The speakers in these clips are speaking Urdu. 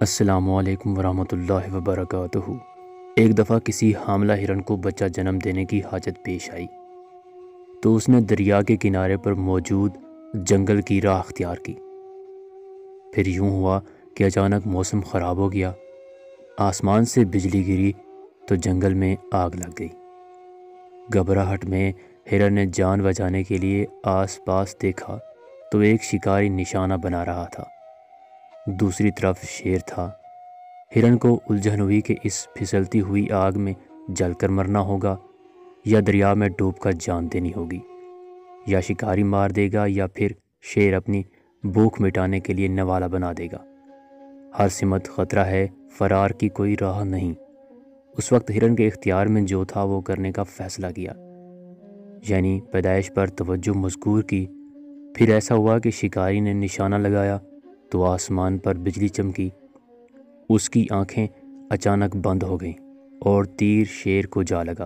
السلام علیکم ورحمۃ اللہ وبرکاتہ۔ ایک دفعہ کسی حاملہ ہرن کو بچہ جنم دینے کی حاجت پیش آئی تو اس نے دریا کے کنارے پر موجود جنگل کی راہ اختیار کی۔ پھر یوں ہوا کہ اچانک موسم خراب ہو گیا، آسمان سے بجلی گری تو جنگل میں آگ لگ گئی۔ گھبراہٹ میں ہرن نے جان بچانے کے لیے آس پاس دیکھا تو ایک شکاری نشانہ بنا رہا تھا، دوسری طرف شیر تھا۔ ہرن کو الجھن ہوئی کہ اس پھسلتی ہوئی آگ میں جل کر مرنا ہوگا یا دریا میں ڈوب کر جان دینی ہوگی، یا شکاری مار دے گا یا پھر شیر اپنی بھوک مٹانے کے لیے نوالا بنا دے گا۔ ہر سمت خطرہ ہے، فرار کی کوئی راہ نہیں۔ اس وقت ہرن کے اختیار میں جو تھا وہ کرنے کا فیصلہ کیا، یعنی پیدائش پر توجہ مذکور کی۔ پھر ایسا ہوا کہ شکاری نے نشانہ لگایا تو آسمان پر بجلی چمکی، اس کی آنکھیں اچانک بند ہو گئیں اور تیر شیر کو جا لگا۔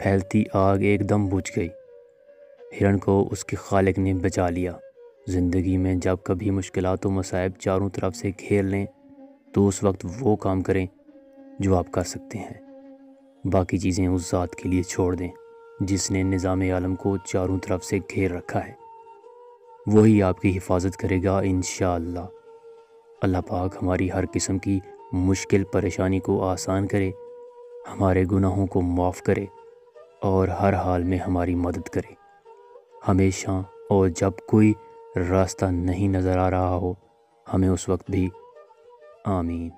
پھیلتی آگ ایک دم بجھ گئی۔ ہرن کو اس کے خالق نے بچا لیا۔ زندگی میں جب کبھی مشکلات و مصائب چاروں طرف سے گھیر لیں تو اس وقت وہ کام کریں جو آپ کر سکتے ہیں، باقی چیزیں اس ذات کے لیے چھوڑ دیں جس نے نظام عالم کو چاروں طرف سے گھیر رکھا ہے۔ وہی آپ کی حفاظت کرے گا انشاءاللہ۔ اللہ پاک ہماری ہر قسم کی مشکل پریشانی کو آسان کرے، ہمارے گناہوں کو معاف کرے اور ہر حال میں ہماری مدد کرے ہمیشہ۔ اور جب کوئی راستہ نہیں نظر آ رہا ہو ہمیں اس وقت بھی آمین۔